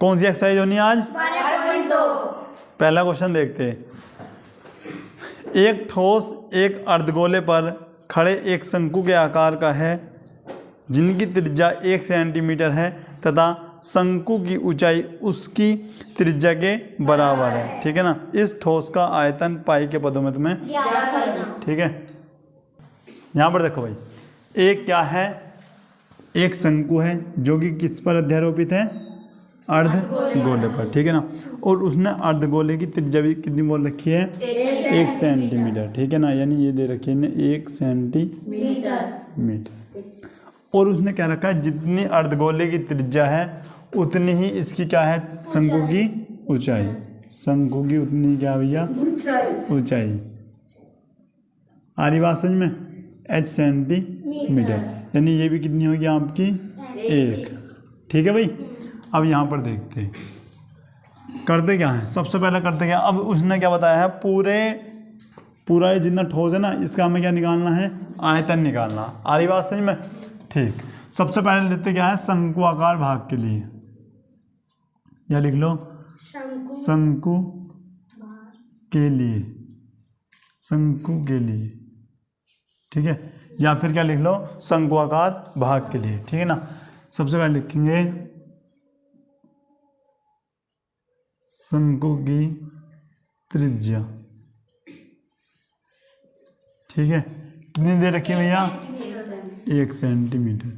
कौन सी एक्सरसाइज होनी है आज? 12.2। पहला क्वेश्चन देखते हैं। एक ठोस एक अर्धगोले पर खड़े एक शंकु के आकार का है जिनकी त्रिज्या 1 सेंटीमीटर है तथा शंकु की ऊंचाई उसकी त्रिज्या के बराबर है। ठीक है ना। इस ठोस का आयतन पाई के पदों में तुम्हें ज्ञात करना। ठीक है। यहाँ पर देखो भाई, एक क्या है, एक शंकु है जो कि किस पर अध्यारोपित है? अर्धगोले पर। ठीक है ना। और उसने अर्धगोले की त्रिज्या भी कितनी बोल रखी है? 1 सेंटीमीटर। ठीक है ना। यानी ये दे रखी है 1 सेंटीमीटर। और उसने क्या रखा है, जितनी अर्धगोले की त्रिज्या है उतनी ही इसकी क्या है? शंकु की ऊंचाई। शंकु की उतनी क्या भैया? ऊंचाई। आ रही बात समझ में? H centimetre. यानी ये भी कितनी होगी आपकी? 1। ठीक है भाई। अब यहाँ पर देखते हैं करते क्या है। सबसे पहले करते क्या, अब उसने क्या बताया है, पूरा ये जितना ठोस है ना, इसका हमें क्या निकालना है? आयतन निकालना। आ रही बात समझ में? ठीक। सबसे पहले लेते क्या है, शंकु आकार भाग के लिए, या लिख लो शंकु के लिए, शंकु के लिए। ठीक है। या फिर क्या लिख लो, शंकु आकार भाग के लिए। ठीक है ना। सबसे पहले लिखेंगे शंकु की त्रिज्या। ठीक है। कितनी दे रखी है भैया? 1 सेंटीमीटर।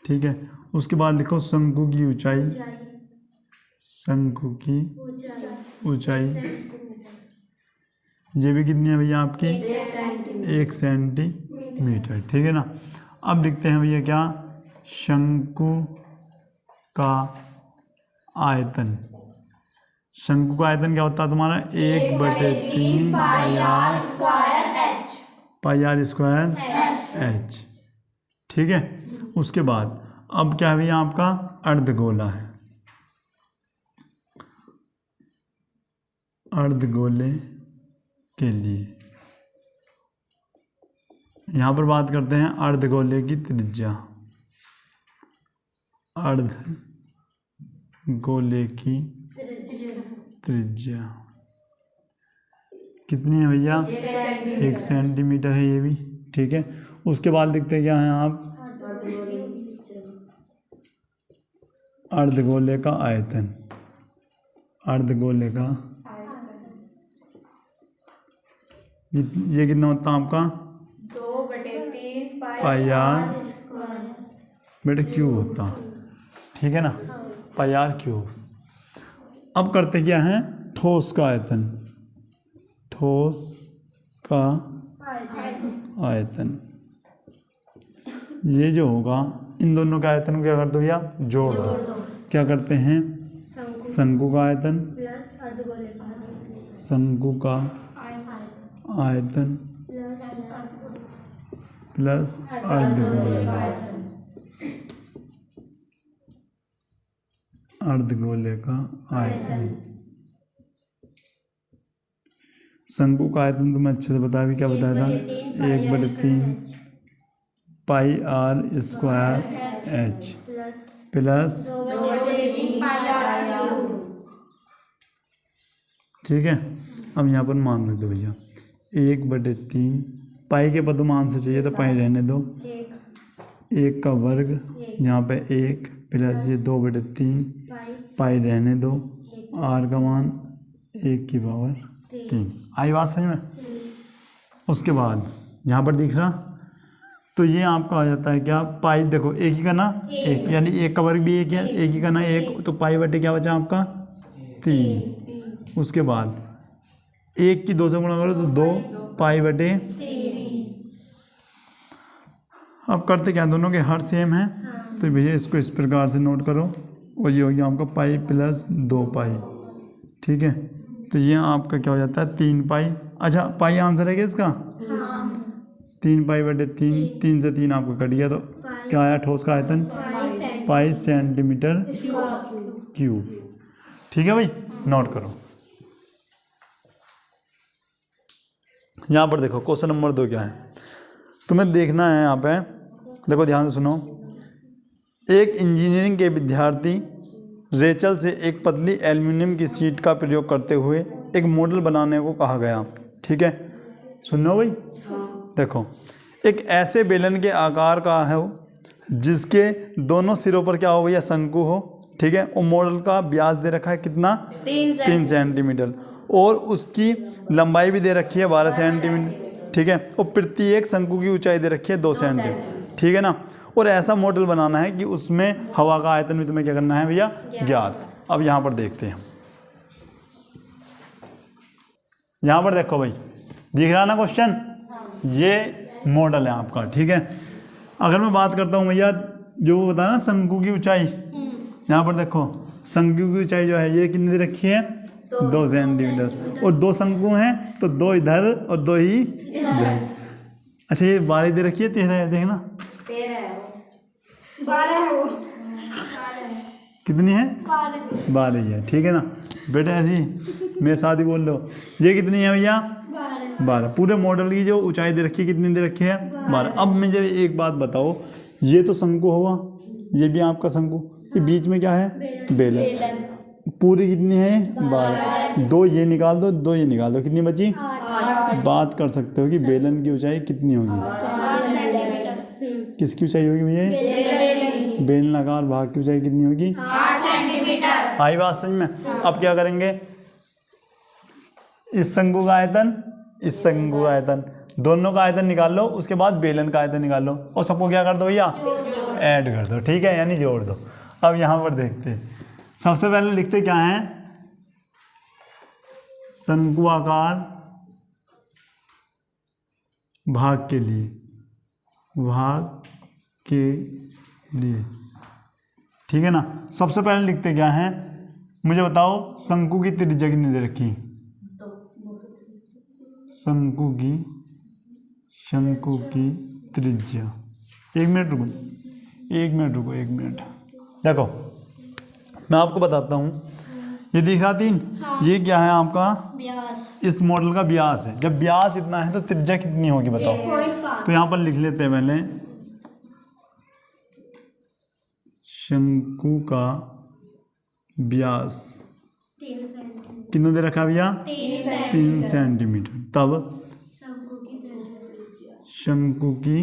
ठीक है। उसके बाद लिखो शंकु की ऊंचाई। शंकु की ऊंचाई ये भी कितनी है भैया आपकी? 1 सेंटीमीटर। ठीक है ना। अब लिखते हैं भैया क्या, शंकु का आयतन। शंकु का आयतन क्या होता है तुम्हारा? 1/3 पाई आर स्क्वायर एच। ठीक है। उसके बाद अब क्या है भैया आपका? अर्धगोला है। अर्धगोले के लिए यहाँ पर बात करते हैं अर्धगोले की त्रिज्या। अर्धगोले की त्रिज्या कितनी है भैया? 1 सेंटीमीटर है ये भी। ठीक है। उसके बाद लिखते क्या है आप? अर्धगोले का आयतन। अर्धगोले का ये कितना होता है आपका? 2/3 पाई आर बेटा क्यूब होता। ठीक है ना। पाई आर क्यूब। अब करते क्या है, ठोस का आयतन। ठोस का आयतन ये जो होगा, इन दोनों का आयतन क्या कर दो भैया? जोड़ दो। क्या करते हैं? शंकु का आयतन शंकु का आयतन प्लस अर्धगोले का आयतन। शंकु का आयतन तुम्हें अच्छे से बताया भी, क्या बताया था? 1/3 पाई आर स्क्वायर एच प्लस। ठीक है। अब यहाँ पर मान रख दो भैया 1/3 पाई के पदों मान से चाहिए तो पाई रहने दो, 1 का वर्ग यहाँ पे 1 प्लस ये 2/3 पाई रहने दो, आर का मान 1/3। आई बात समझ में? उसके बाद यहाँ पर दिख रहा, तो ये आपका आ जाता है क्या? पाई देखो 1 ही का ना 1, यानी 1 का वर्ग भी 1 है, 1 ही का ना 1, तो पाई बटे क्या बचा आपका? 3। उसके बाद 1 की 2 से गुणा करो तो 2 पाई बटे। अब करते क्या, दोनों के हर सेम है तो भैया इसको इस प्रकार से नोट करो, और ये हो गया आपका पाई प्लस 2 पाई। ठीक है। तो ये आपका क्या हो जाता है? 3 पाई। अच्छा, पाई आंसर है क्या इसका? 3 पाई बटे 3, 3 से 3 आपका कट गया, तो क्या आया ठोस का आयतन? पाई सेंटीमीटर क्यूब। ठीक है भाई, नोट करो। यहाँ पर देखो क्वेश्चन नंबर 2 क्या है, तुम्हें देखना है। यहाँ पे देखो ध्यान से सुनो। एक इंजीनियरिंग के विद्यार्थी रेचल से एक पतली एल्युमिनियम की शीट का प्रयोग करते हुए एक मॉडल बनाने को कहा गया। ठीक है, सुनो भाई। देखो, एक ऐसे बेलन के आकार का है वो, जिसके दोनों सिरों पर क्या हो भैया, शंकु हो। ठीक है, और मॉडल का व्यास दे रखा है कितना, 3 सेंटीमीटर, और उसकी लंबाई भी दे रखी है 12 सेंटीमीटर। ठीक है, और प्रत्येक शंकु की ऊंचाई दे रखी है 2 सेंटीमीटर। ठीक है ना। और ऐसा मॉडल बनाना है कि उसमें हवा का आयतन भी तुम्हें क्या करना है भैया, ज्ञात। अब यहाँ पर देखते हैं, यहाँ पर देखो भाई, दिख रहा ना क्वेश्चन, ये मॉडल है आपका। ठीक है, अगर मैं बात करता हूँ भैया, जो वो बताया ना शंकु की ऊंचाई, यहाँ पर देखो शंकु की ऊंचाई जो है ये कितनी दे रखी है, 2 सेंटीमीटर, और 2 शंकु हैं तो 2 इधर और 2 ही इधर। अच्छा, ये 12 दे रखी है, 13 है, देखना 13 है वो, 12 है वो, कितनी है, 12 ही है। ठीक है ना बेटा, ऐसी मेरे साथ ही बोल लो। ये कितनी है भैया, 12। पूरे मॉडल की जो ऊंचाई दे रखी है कितनी दे रखी है, 12। अब मुझे एक बात बताओ, ये तो शंकु हुआ, ये भी आपका शंकु, ये बीच में क्या है, बेलन। पूरी कितनी है, 12। 2 ये निकाल दो, 2 ये निकाल दो, कितनी बची, 8। बात कर सकते हो कि बेलन की ऊंचाई कितनी होगी, 8 सेंटीमीटर। किसकी ऊंचाई होगी भैया, बेलनाकार भाग की ऊंचाई कितनी होगी, 8 सेंटीमीटर। आई बात समझ में। अब क्या करेंगे, इस शंकु का आयतन, इस शंकु का आयतन, दोनों का आयतन निकाल लो, उसके बाद बेलन का आयतन निकाल लो, और सबको क्या कर दो भैया, ऐड कर दो। ठीक है, यानी जोड़ दो। अब यहाँ पर देखते हैं, सबसे पहले लिखते क्या है, शंकु आकार भाग के लिए, भाग के लिए। ठीक है ना। सबसे पहले लिखते क्या है, मुझे बताओ शंकु की त्रिज्या कितनी दे रखी, शंकु की त्रिज्या, 1 मिनट रुको, 1 मिनट रुको, 1 मिनट। देखो मैं आपको बताता हूँ, ये दिख रहा 3, ये क्या है आपका, व्यास, इस मॉडल का व्यास है। जब व्यास इतना है तो त्रिज्या कितनी होगी बताओ। 1.5। तो यहाँ पर लिख लेते हैं पहले, शंकु का व्यास 3 सेंटीमीटर, कितना दे रखा भैया, 3 3 सेंटीमीटर। तब शंकु की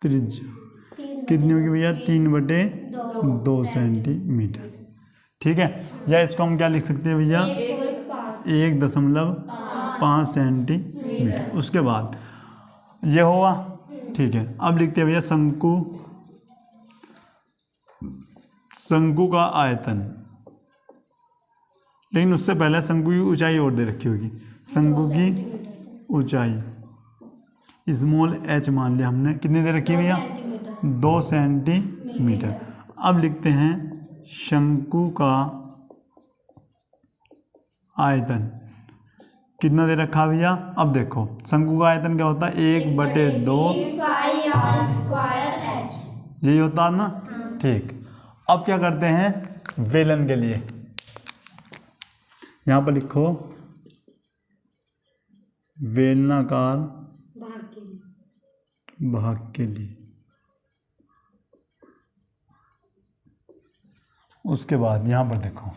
त्रिज्या कितनी होगी भैया, 3/2 सेंटीमीटर। ठीक है, या इसको हम क्या लिख सकते हैं भैया, 1.5 सेंटीमीटर। उसके बाद ये हुआ। ठीक है, अब लिखते हैं भैया शंकु का आयतन, लेकिन उससे पहले शंकु की ऊंचाई और दे रखी होगी, शंकु की ऊंचाई स्मॉल h मान लिया हमने, कितनी दे रखी है भैया, 2 सेंटीमीटर। अब लिखते हैं शंकु का आयतन कितना दे रखा भैया। अब देखो शंकु का आयतन क्या होता है, 1/2 पाई आर स्क्वायर एच, यही होता है ना। ठीक, अब क्या करते हैं, बेलन के लिए यहाँ पर लिखो बेलनाकार भाग के लिए। उसके बाद यहाँ पर देखो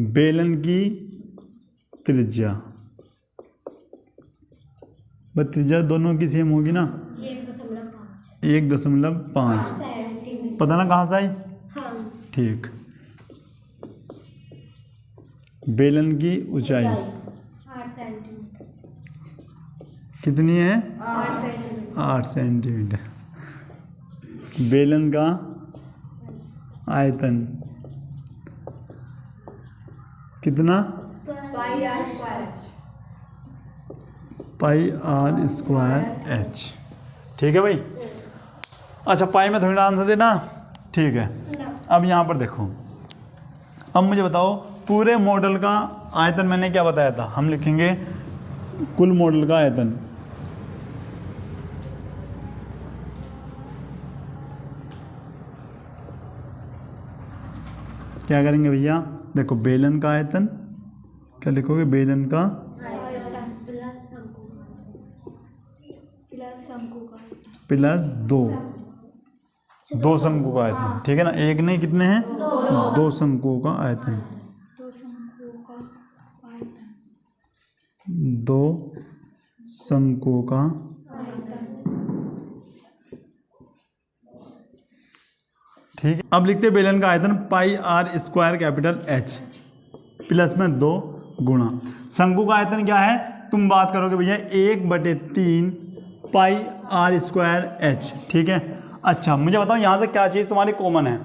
बेलन की त्रिज्या, बस त्रिज्या दोनों की सेम होगी ना, 1.5 सेंटीमीटर। पता ना कहाँ से आई। हाँ, ठीक, बेलन की ऊंचाई 8 सेंटीमीटर, कितनी है, 8 सेंटीमीटर। 8 सेंटीमीटर। बेलन का आयतन कितना, pi r square, pi r square h. ठीक है भाई। अच्छा, पाई में थोड़ी ना आंसर देना। ठीक है, अब यहाँ पर देखो, अब मुझे बताओ पूरे मॉडल का आयतन मैंने क्या बताया था, हम लिखेंगे कुल मॉडल का आयतन। क्या करेंगे भैया, देखो बेलन का आयतन क्या लिखोगे, बेलन का प्लस 2 दो शंकु का आयतन, ठीक है ना, एक नहीं कितने हैं, दो शंकुओं का आयतन, दो शंकुओं का ठीक है। अब लिखते हैं बेलन का आयतन pi r square capital h plus में 2 गुणा शंकु का आयतन क्या है, तुम बात करोगे भैया 1/3 पाई आर स्क्वायर एच, ठीक है। अच्छा मुझे बताओ यहाँ से क्या चीज़ तुम्हारी कॉमन है,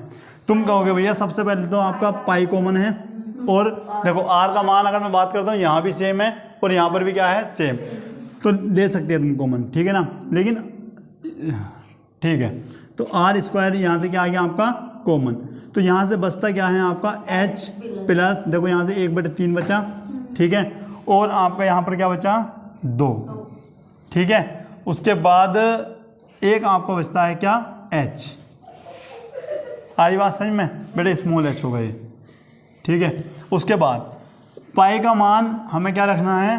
तुम कहोगे भैया सबसे पहले तो आपका पाई कॉमन है, और देखो आर का मान अगर मैं बात करता हूँ यहाँ भी सेम है और यहाँ पर भी क्या है सेम, तो ले सकते हैं तुम कॉमन, ठीक है ना। लेकिन ठीक है, तो आर स्क्वायर यहाँ से क्या आ गया आपका कॉमन, तो यहाँ से बचता क्या है आपका एच प्लस, देखो यहाँ से 1/3 बचा, ठीक है, और आपका यहाँ पर क्या बचा 2, ठीक है। उसके बाद एक आपका बचता है क्या एच, आई बात समझ में बेटे, स्मॉल एच होगा ये, ठीक है। उसके बाद पाई का मान हमें क्या रखना है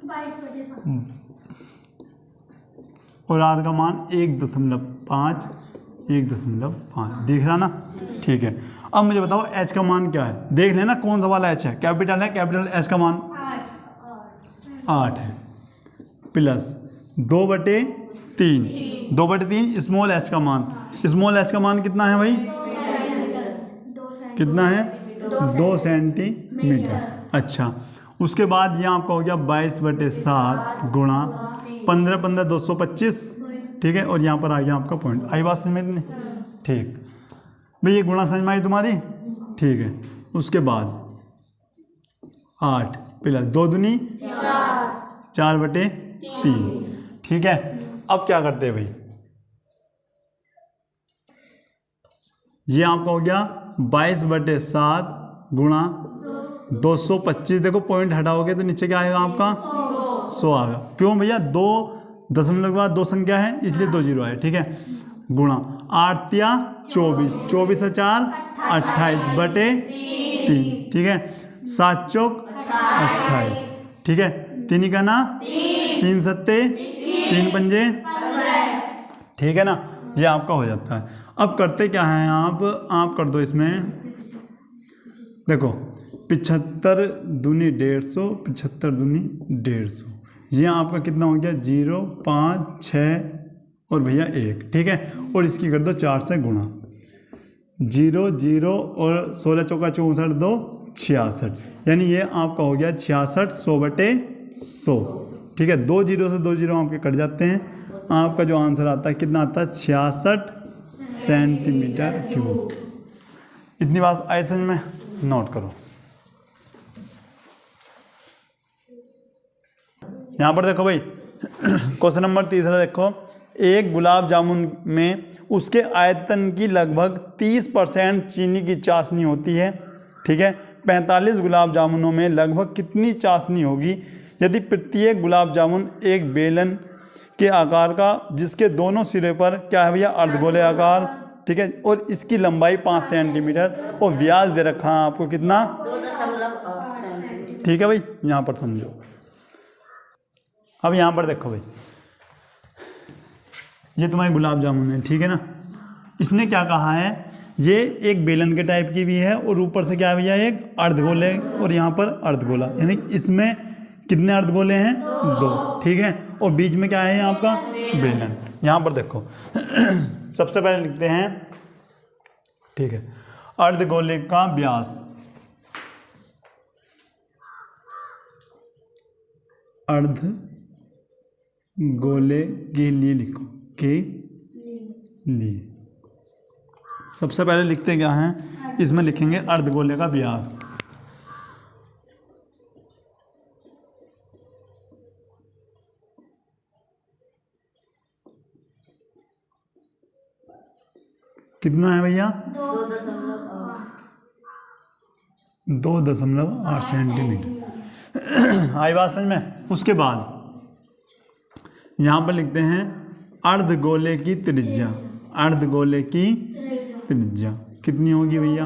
22/7 और आर का मान 1.5 दिख रहा ना, ठीक है। अब मुझे बताओ एच का मान क्या है, देख लेना कौन सा वाला एच है, कैपिटल है, कैपिटल एच का मान 8 है प्लस 2/3 स्मॉल एच का मान, स्मॉल एच का मान कितना है भाई, कितना है 2 सेंटीमीटर। अच्छा उसके बाद ये आपका हो गया 22/7 गुणा 15 225, ठीक है, और यहाँ पर आ गया आपका पॉइंट, आई बात समझ में इतनी, ठीक भाई, ये गुणा समझ में आई तुम्हारी, ठीक है। उसके बाद 8 प्लस 2 दूनी 4/3, ठीक है। अब क्या करते हैं भाई, ये आपका हो गया 22/7 गुणा 225, देखो पॉइंट हटाओगे तो नीचे क्या आएगा आपका 100 आएगा, क्यों भैया 2 दशमलव के बाद 2 संख्या है इसलिए 2 जीरो आए, ठीक है, गुणा 8 या 24, 24 से 4 28/3, ठीक है, 7 चौक 28, ठीक है, 3 का ना 3 सत्ते 3 पंजे, ठीक है ना, ये आपका हो जाता है। अब करते क्या है आप कर दो इसमें, देखो 75 दूनी 150, 75 दूनी 150, ये आपका कितना हो गया 0 5 6 और भैया 1, ठीक है, और इसकी कर दो 4 से गुणा, 0 0 और 16 चौका 64 2 66, यानी ये आपका हो गया 66 100/100, ठीक है। 2 जीरो से 2 जीरो आपके कट जाते हैं, आपका जो आंसर आता है कितना आता है 66 सेंटीमीटर क्यूब। इतनी बात आई समझ में, नोट करो। यहाँ पर देखो भाई क्वेश्चन नंबर 3 देखो, एक गुलाब जामुन में उसके आयतन की लगभग 30% चीनी की चाशनी होती है, ठीक है। 45 गुलाब जामुनों में लगभग कितनी चाशनी होगी यदि प्रत्येक गुलाब जामुन एक बेलन के आकार का जिसके दोनों सिरे पर क्या है भैया अर्धगोले आकार, ठीक है, और इसकी लंबाई 5 सेंटीमीटर और व्यास दे रखा है आपको कितना 2.8, ठीक है भाई, यहाँ पर समझो। अब यहाँ पर देखो भाई, ये तुम्हारी गुलाब जामुन है, ठीक है ना, इसने क्या कहा है, ये एक बेलन के टाइप की भी है और ऊपर से क्या है भैया एक अर्धगोले और यहाँ पर अर्धगोला, यानी इसमें कितने अर्धगोले हैं 2, ठीक है, और बीच में क्या है आपका बेलन। यहाँ पर देखो सबसे पहले लिखते हैं, ठीक है, अर्धगोले का व्यास, अर्धगोले के लिए लिखो, के लिए सबसे पहले लिखते क्या हैं, इसमें लिखेंगे अर्धगोले का व्यास, कितना है भैया 2.8 सेंटीमीटर, आई बात समझ में। उसके बाद यहाँ पर लिखते हैं अर्धगोले की त्रिज्या, अर्धगोले की त्रिज्या कितनी होगी भैया,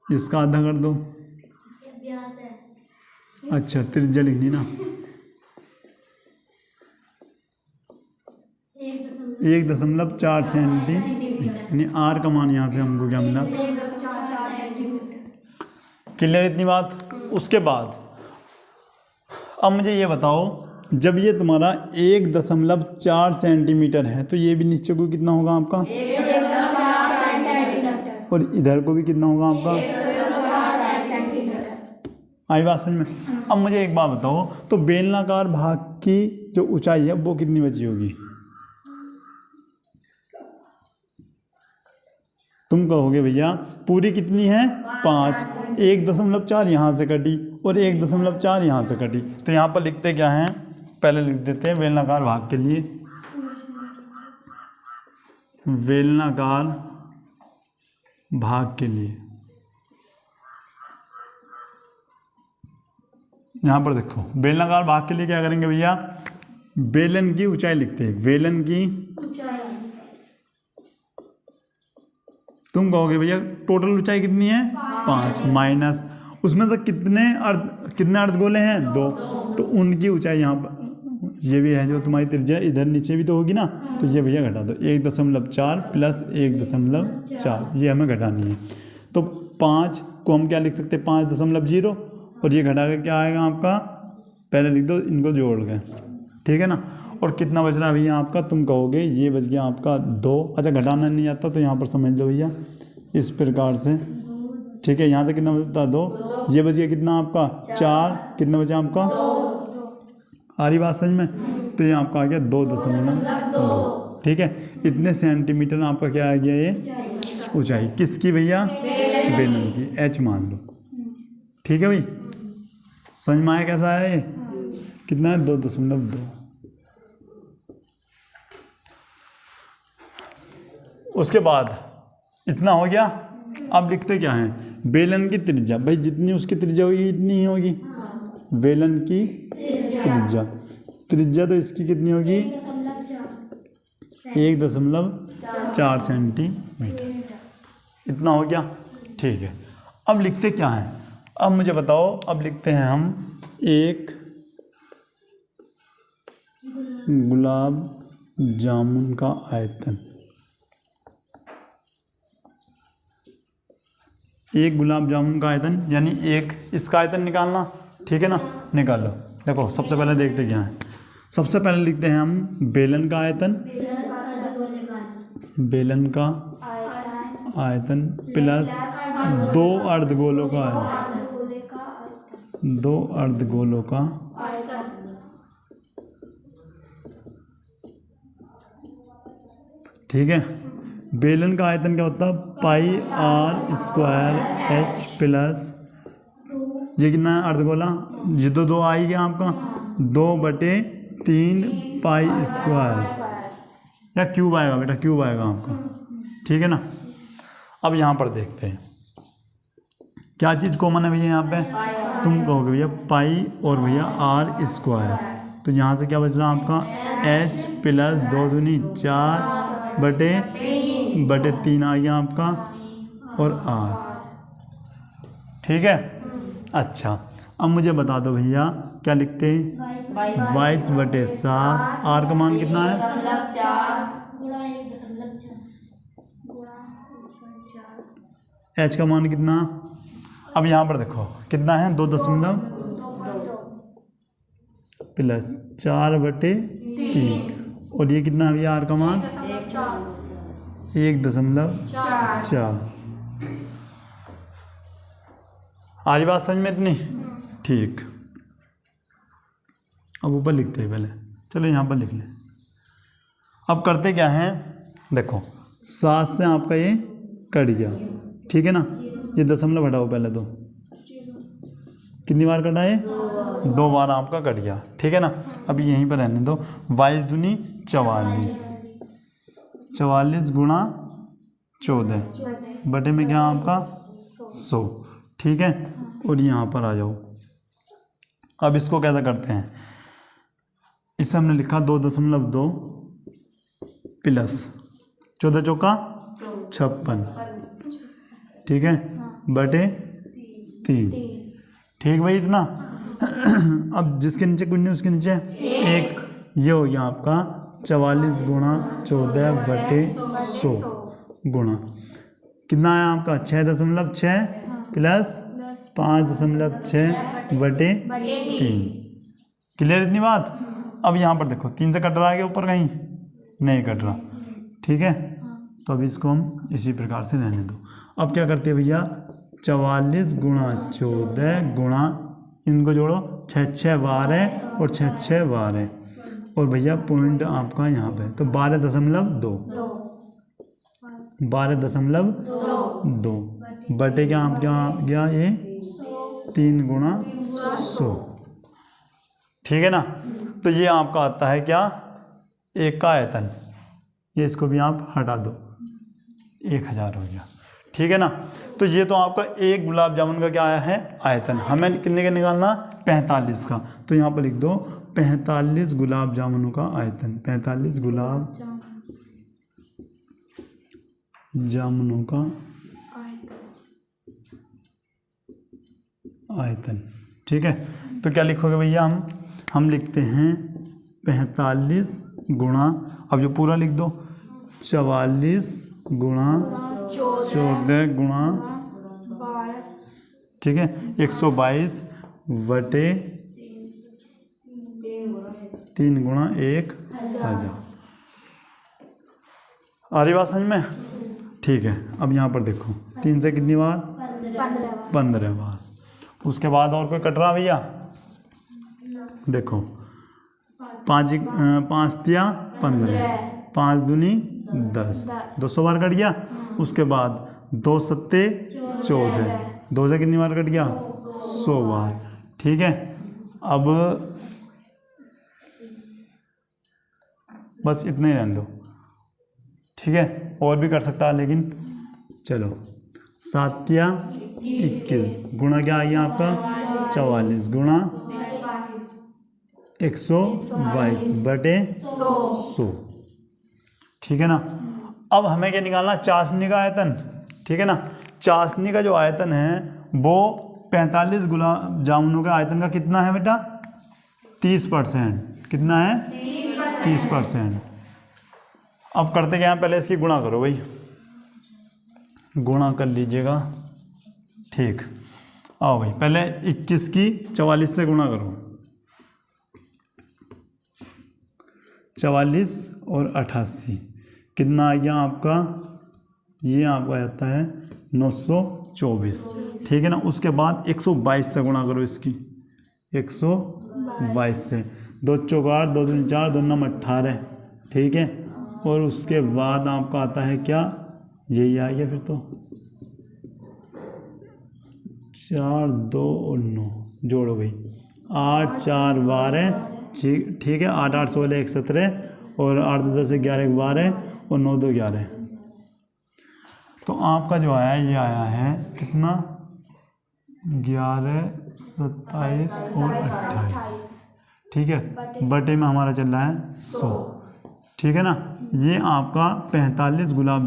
इसका आधा कर दो, अच्छा त्रिज्या लिखनी ना, 1 1.4 सेंटीमीटर, यानी आर का मान यहाँ से हमको क्या मिला। 4 सेंटीमीटर। क्लियर इतनी बात। उसके बाद अब मुझे ये बताओ, जब ये तुम्हारा 1.4 सेंटीमीटर है तो ये भी नीचे को कितना होगा आपका, 1.4 सेंटीमीटर। और इधर को भी कितना होगा आपका। 1.4 सेंटीमीटर। आई बात समझ में। अब मुझे एक बात बताओ, तो बेलनाकार भाग की जो ऊंचाई है वो कितनी बची होगी। तुम कहोगे भैया पूरी कितनी है 5, 1.4 यहाँ से कटी और 1.4 यहाँ से कटी, तो यहाँ पर लिखते क्या हैं, पहले लिख देते हैं बेलनाकार भाग के लिए, बेलनाकार भाग के लिए यहाँ पर देखो, बेलनाकार भाग के लिए क्या करेंगे भैया, बेलन की ऊंचाई लिखते हैं, बेलन की। तुम कहोगे भैया टोटल ऊंचाई कितनी है 5, माइनस उसमें से कितने अर्धगोले हैं 2, तो उनकी ऊंचाई यहाँ पर ये भी है जो तुम्हारी त्रिज्या इधर नीचे भी तो होगी ना, तो ये भैया घटा दो 1.4 प्लस 1.4 ये हमें घटानी है। तो 5 को हम क्या लिख सकते हैं 5.0, और ये घटा के क्या आएगा आपका, पहले लिख दो इनको जोड़ के, ठीक है ना। और कितना बच रहा है भैया आपका, तुम कहोगे ये बच गया आपका 2। अच्छा घटाना नहीं आता तो यहाँ पर समझ लो भैया इस प्रकार से, ठीक है। यहाँ से कितना बचता 2, ये बच गया कितना आपका 4, कितना बचा आपका, आ रही बात समझ में। तो ये आपका आ गया 2.2, ठीक है। इतने सेंटीमीटर आपका क्या आ गया ये ऊंचाई, किसकी भैया, बेलन की, h मान लो, ठीक है भाई। समझ में आया कैसा है ये, कितना है 2.2। उसके बाद इतना हो गया। अब लिखते क्या है, बेलन की त्रिज्या, भाई जितनी उसकी त्रिज्या होगी इतनी ही होगी बेलन की त्रिज्या। त्रिज्या तो इसकी कितनी होगी 1.4 सेंटीमीटर, इतना हो गया, ठीक है। अब लिखते क्या है, अब मुझे बताओ, अब लिखते हैं हम एक गुलाब जामुन का आयतन, एक गुलाब जामुन का आयतन, यानी एक इसका आयतन निकालना, ठीक है ना, निकाल लो। देखो सबसे पहले देखते क्या है, सबसे पहले लिखते हैं हम बेलन का आयतन, बेलन का आयतन प्लस 2 अर्धगोलों का आयतन, 2 अर्धगोलों का, ठीक है। बेलन का आयतन क्या होता है πr² h प्लस ये कितना है अर्धगोला, ये तो 2 आ ही गया आपका, 2/3 π², या क्यूब आएगा बेटा, क्यूब आएगा आपका, ठीक है ना। अब यहाँ पर देखते हैं क्या चीज़ कॉमन है भैया यहाँ पे, तुम कहोगे भैया पाई और भैया r², तो यहाँ से क्या बच रहा है आपका h प्लस 2 दूनी 4/3 आ गया आपका, और r, ठीक है। अच्छा अब मुझे बता दो भैया क्या लिखते हैं 22/7, r का मान कितना है, h का मान कितना, अब यहाँ पर देखो कितना है 2 प्लस 4/3, और ये कितना है भैया r का मान 1.4। आज बात समझ में इतनी, ठीक। अब ऊपर लिखते हैं पहले, चलो यहाँ पर लिख लें। अब करते क्या हैं, देखो 7 से आपका ये कट गया, ठीक है ना, ये दशमलव हटाओ पहले, तो कितनी बार कटा है 2 बार आपका कट गया, ठीक है ना। अभी यहीं पर रहने दो, 22 दूनी 44, 44 गुणा 14 बटे में क्या आपका 100, ठीक है। और यहाँ पर आ जाओ, अब इसको कैसा करते हैं, इसे हमने लिखा 2.2 प्लस 14 चौका 56, ठीक है, बटे 3, ठीक भाई इतना। अब जिसके नीचे कुछ नहीं उसके नीचे 1, ये हो गया आपका 44 गुणा 14/100 गुणा कितना है आपका 6.6 प्लस 5.6/3। क्लियर इतनी बात। अब यहाँ पर देखो 3 से कट रहा है क्या ऊपर, कहीं नहीं कट रहा, ठीक है। तो अब इसको हम इसी प्रकार से रहने दो। अब क्या करते हैं भैया, 44 गुणा 14 गुणा, इनको जोड़ो, 6 6 12 और 6 6 12 और भैया पॉइंट आपका यहाँ पे, तो 12.2 12.2 बटे क्या आप क्या गया ये 3 गुणा 100, ठीक है ना। तो ये आपका आता है क्या, एक का आयतन, ये इसको भी आप हटा दो, 1000 हो गया, ठीक है ना। तो ये तो आपका एक गुलाब जामुन का क्या आया है आयतन। हमें कितने का निकालना, 45 का। तो यहाँ पर लिख दो 45 गुलाब जामुनों का आयतन, 45 गुलाब जामुनों का आयतन, ठीक है। तो क्या लिखोगे भैया, हम लिखते हैं 45 गुणा, अब जो पूरा लिख दो 44 गुणा 14 गुणा, ठीक है, 122 बटे 3 गुणा 1000। आ रही बात समझ में, ठीक है। अब यहाँ पर देखो 3 से कितनी बार, 15 बार। उसके बाद और कोई कट रहा भैया, देखो 5 तिया 15, 5 दूनी 10, 200 बार कट गया। उसके बाद 2 सत्ते 14, 2 से कितनी बार कट गया, 100 बार, ठीक है। अब बस इतने ही रहने दो, ठीक है। और भी कर सकता है लेकिन चलो, 7 तिया 21 गुणा क्या आ गया आपका 44 गुणा 122 बटे 100, ठीक है ना। अब हमें क्या निकालना, चाशनी का आयतन, ठीक है ना। चाशनी का जो आयतन है वो 45 गुलाब जामुनों के आयतन का कितना है बेटा, 30%। कितना है, 30%। अब करते क्या है, पहले इसकी गुणा करो भाई, गुणा कर लीजिएगा, ठीक। आओ भाई पहले 21 की 44 से गुणा करो, 44 और 88 कितना आ गया आपका, ये आपका आता है 924, ठीक है ना। उसके बाद 122 से गुणा करो इसकी, 122 से, 2 चौक 8, 2 दूनी 4, 2 9 18, ठीक है। और उसके बाद आपका आता है क्या, यही आ गया फिर तो 4 2 और 9 जोड़ो भाई, 8 4 12, ठीक है। 8 8 16 1 17 और 8 2 10 11 12 और 9 2 11। तो आपका जो आया ये आया है कितना, 11 27 और 28, ठीक है। बटे में हमारा चल रहा है 100, ठीक है ना। ये आपका 45 गुलाब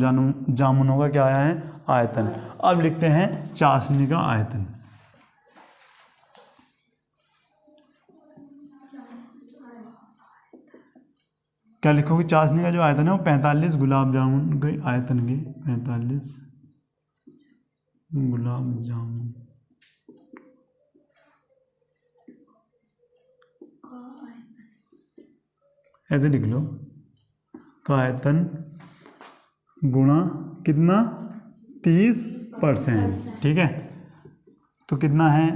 जामुनों का क्या आया है आयतन। अब लिखते हैं चाशनी का आयतन। क्या लिखोगे, चाशनी का जो आयतन है वो 45 गुलाब जामुन के आयतन के, 45 गुलाब जामुन ऐसे लिख लो, का आयतन गुणा कितना 30%, ठीक है। तो कितना है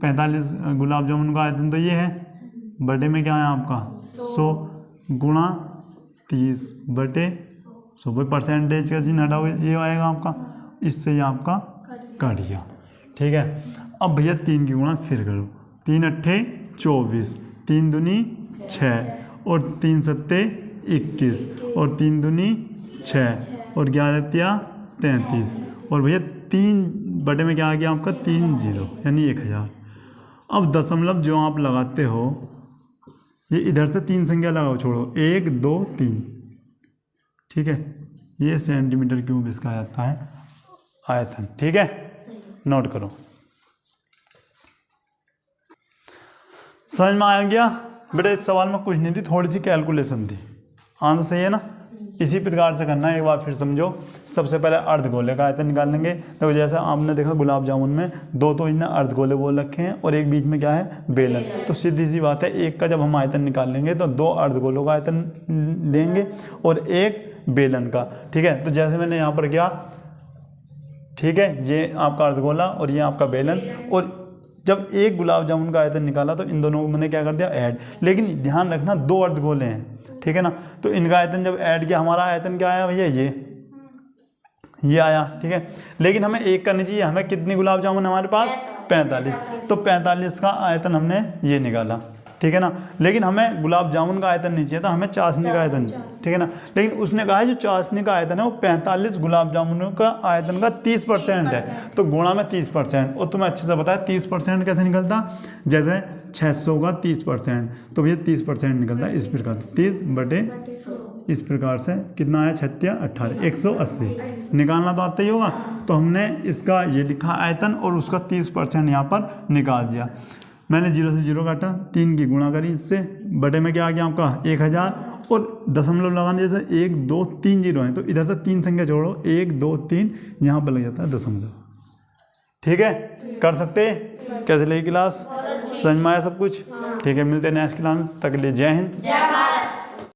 45 गुलाब जामुन का आयतन तो ये है, बटे में क्या है आपका 100 गुणा 30 बटे 100, परसेंटेज का चिन्ह हटाओगे ये आएगा आपका, इससे ही आपका कट गया, ठीक है। अब भैया 3 की गुणा फिर करो, 3 अट्ठे 24, 3 दूनी 6 और 3 सत्ते 21 और 3 दूनी 6 और 11 तिया 33 और भैया 3 बटे में क्या आ गया आपका 3 0 यानी 1000। अब दशमलव जो आप लगाते हो ये इधर से 3 संख्या लगाओ, छोड़ो 1 2 3, ठीक है। ये सेंटीमीटर क्यूब इसका आता है आयतन, ठीक है। नोट करो, समझ में आ गया बेटा। इस सवाल में कुछ नहीं थी, थोड़ी सी कैलकुलेशन थी, आंसर सही है ना। इसी प्रकार से करना है, एक बार फिर समझो। सबसे पहले अर्धगोले का आयतन निकाल लेंगे। तो जैसे आपने देखा गुलाब जामुन में दो तो इन्हें अर्धगोले बोल रखे हैं और एक बीच में क्या है, बेलन। तो सीधी सी बात है, एक का जब हम आयतन निकाल लेंगे तो दो अर्धगोलों का आयतन लेंगे और एक बेलन का। ठीक है, तो जैसे मैंने यहाँ पर किया, ठीक है, ये आपका अर्धगोला और ये आपका बेलन। और जब एक गुलाब जामुन का आयतन निकाला तो इन दोनों को मैंने क्या कर दिया, ऐड। लेकिन ध्यान रखना दो अर्धगोले हैं, ठीक है ना। तो इनका आयतन जब ऐड किया, हमारा आयतन क्या आया भैया, ये आया, ठीक है। लेकिन हमें एक करनी चाहिए, हमें कितनी गुलाब जामुन हमारे पास, 45। तो 45 का आयतन हमने ये निकाला, ठीक है ना। लेकिन हमें गुलाब जामुन का आयतन नहीं चाहिए था, हमें चाशनी का आयतन, ठीक है ना। लेकिन उसने कहा है जो चाशनी का आयतन है वो 45 गुलाब जामुनों का आयतन का 30% है, तो गुणा में 30%। और तुम्हें अच्छे से पता है 30% कैसे निकलता, जैसे 600 का 30%, तो भैया 30% निकलता है इस प्रकार से, 30/, इस प्रकार से कितना आया, 36 18 180 निकालना तो आता ही होगा। तो हमने इसका ये लिखा आयतन और उसका 30% यहाँ पर निकाल दिया। मैंने 0 से 0 काटा, 3 की गुणा करी इससे, बटे में क्या आ गया आपका 1000 और दशमलव लगाने जैसे 1 2 3 जीरो हैं, तो इधर से 3 संख्या जोड़ो, 1 2 3, यहाँ पर लग जाता है दशमलव। ठीक है, कर सकते हैं। कैसे लगी क्लास, समझ में आया सब कुछ? ठीक है, मिलते हैं नेक्स्ट क्लास में, तक के लिए जय हिंद।